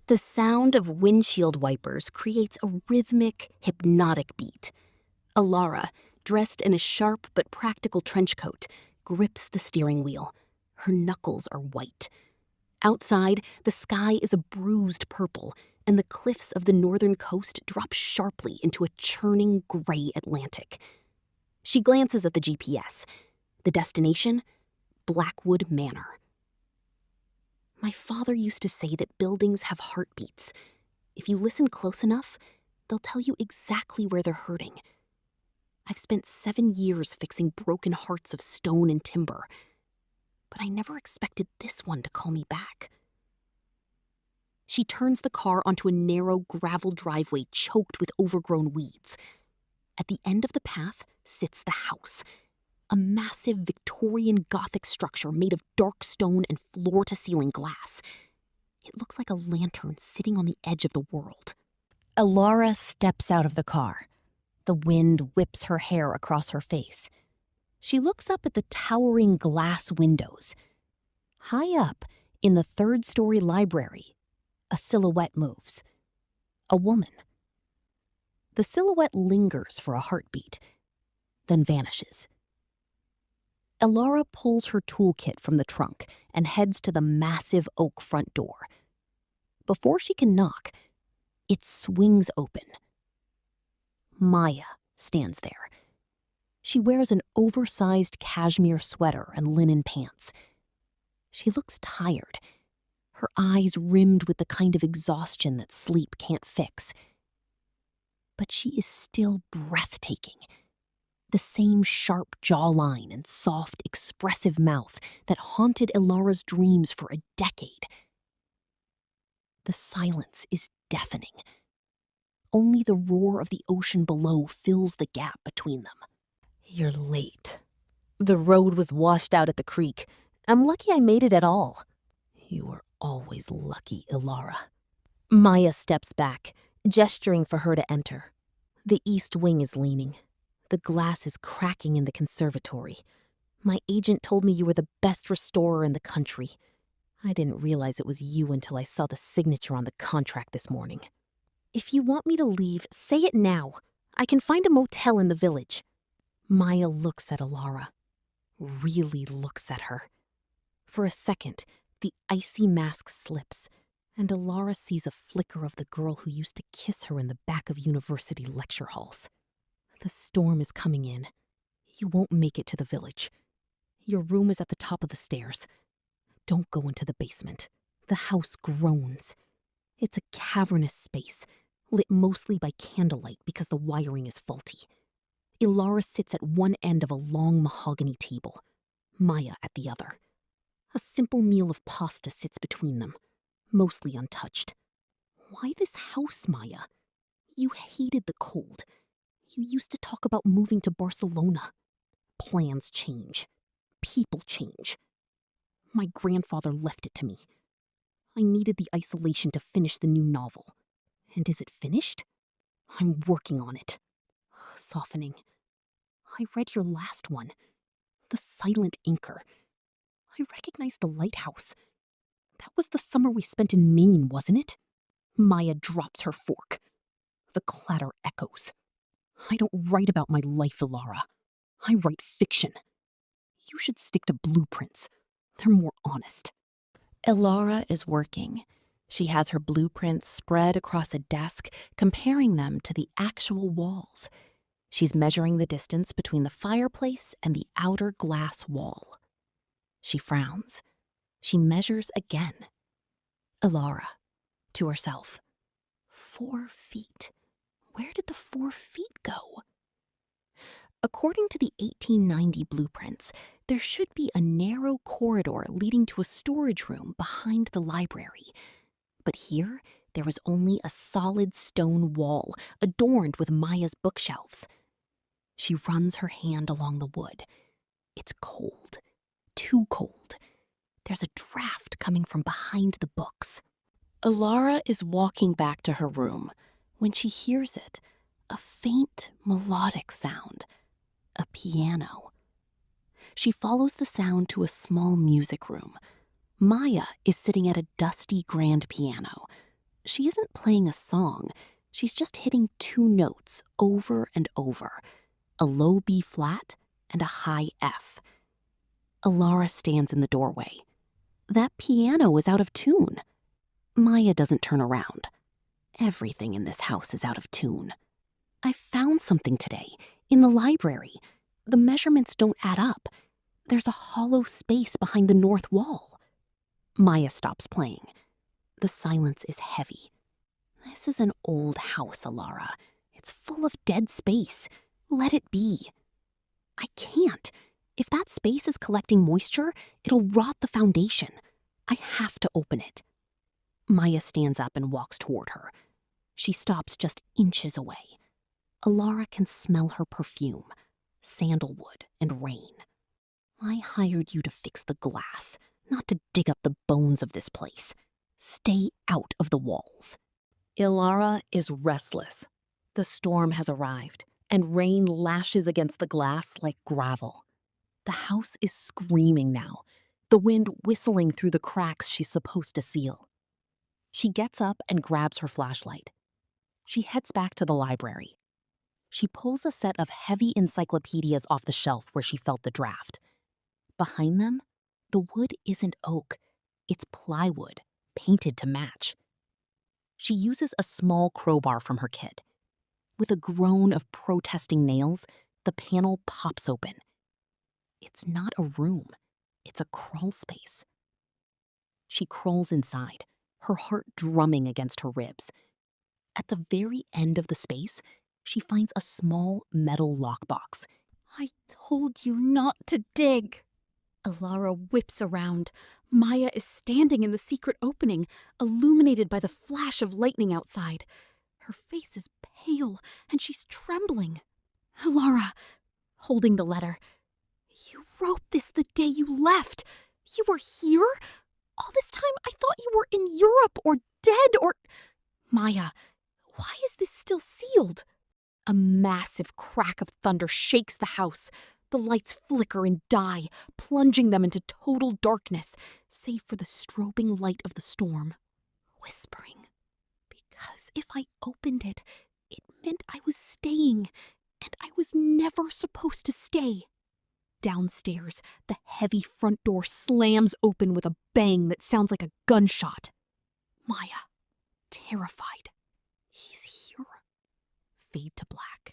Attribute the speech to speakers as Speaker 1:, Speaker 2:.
Speaker 1: The sound of windshield wipers creates a rhythmic, hypnotic beat. Alara, dressed in a sharp but practical trench coat, grips the steering wheel. Her knuckles are white. Outside, the sky is a bruised purple, and the cliffs of the northern coast drop sharply into a churning gray Atlantic. She glances at the GPS. The destination? Blackwood Manor. My father used to say that buildings have heartbeats. If you listen close enough, they'll tell you exactly where they're hurting. I've spent 7 years fixing broken hearts of stone and timber, but I never expected this one to call me back. She turns the car onto a narrow gravel driveway choked with overgrown weeds. At the end of the path sits the house, a massive Victorian Gothic structure made of dark stone and floor-to-ceiling glass. It looks like a lantern sitting on the edge of the world.
Speaker 2: Elara steps out of the car. The wind whips her hair across her face. She looks up at the towering glass windows. High up, in the third-story library, a silhouette moves. A woman. The silhouette lingers for a heartbeat, then vanishes. Elara pulls her toolkit from the trunk and heads to the massive oak front door. Before she can knock, it swings open. Maya stands there. She wears an oversized cashmere sweater and linen pants. She looks tired, her eyes rimmed with the kind of exhaustion that sleep can't fix. But she is still breathtaking. The same sharp jawline and soft, expressive mouth that haunted Elara's dreams for a decade. The silence is deafening. Only the roar of the ocean below fills the gap between them.
Speaker 1: You're late. The road was washed out at the creek. I'm lucky I made it at all. You were always lucky, Elara. Maya steps back, gesturing for her to enter. The east wing is leaning. The glass is cracking in the conservatory. My agent told me you were the best restorer in the country. I didn't realize it was you until I saw the signature on the contract this morning. If you want me to leave, say it now. I can find a motel in the village. Maya looks at Alara. Really looks at her. For a second, the icy mask slips, and Alara sees a flicker of the girl who used to kiss her in the back of university lecture halls. The storm is coming in. You won't make it to the village. Your room is at the top of the stairs. Don't go into the basement. The house groans. It's a cavernous space, lit mostly by candlelight because the wiring is faulty. Elara sits at one end of a long mahogany table, Maya at the other. A simple meal of pasta sits between them, mostly untouched. Why this house, Maya? You hated the cold. You used to talk about moving to Barcelona. Plans change. People change. My grandfather left it to me. I needed the isolation to finish the new novel. And is it finished? I'm working on it. Softening. I read your last one. The Silent Anchor. I recognized the lighthouse. That was the summer we spent in Maine, wasn't it? Maya drops her fork. The clatter echoes. I don't write about my life, Elara. I write fiction. You should stick to blueprints. They're more honest.
Speaker 2: Elara is working. She has her blueprints spread across a desk, comparing them to the actual walls. She's measuring the distance between the fireplace and the outer glass wall. She frowns. She measures again. Elara, to herself. 4 feet. Where did the 4 feet go? According to the 1890 blueprints, there should be a narrow corridor leading to a storage room behind the library. But here, there was only a solid stone wall adorned with Maya's bookshelves. She runs her hand along the wood. It's cold. Too cold. There's a draft coming from behind the books. Alara is walking back to her room when she hears it, a faint melodic sound, a piano. She follows the sound to a small music room. Maya is sitting at a dusty grand piano. She isn't playing a song. She's just hitting two notes over and over, a low B flat and a high F. Alara stands in the doorway. That piano is out of tune. Maya doesn't turn around. Everything in this house is out of tune. I found something today, in the library. The measurements don't add up. There's a hollow space behind the north wall. Maya stops playing. The silence is heavy. This is an old house, Alara. It's full of dead space. Let it be. I can't. If that space is collecting moisture, it'll rot the foundation. I have to open it. Maya stands up and walks toward her. She stops just inches away. Alara can smell her perfume, sandalwood and rain. I hired you to fix the glass, not to dig up the bones of this place. Stay out of the walls.
Speaker 1: Elara is restless. The storm has arrived, and rain lashes against the glass like gravel. The house is screaming now, the wind whistling through the cracks she's supposed to seal. She gets up and grabs her flashlight. She heads back to the library. She pulls a set of heavy encyclopedias off the shelf where she felt the draft. Behind them, the wood isn't oak, it's plywood, painted to match. She uses a small crowbar from her kit. With a groan of protesting nails, the panel pops open. It's not a room, it's a crawl space. She crawls inside, her heart drumming against her ribs. At the very end of the space, she finds a small metal lockbox.
Speaker 3: I told you not to dig. Elara whips around. Maya is standing in the secret opening, illuminated by the flash of lightning outside. Her face is pale, and she's trembling. Elara, holding the letter. You wrote this the day you left. You were here? All this time I thought you were in Europe or dead or... Maya, why is this still sealed? A massive crack of thunder shakes the house. The lights flicker and die, plunging them into total darkness, save for the strobing light of the storm. Whispering. Because if I opened it, it meant I was staying, and I was never supposed to stay. Downstairs, the heavy front door slams open with a bang that sounds like a gunshot. Maya, terrified. He's here. Fade to black.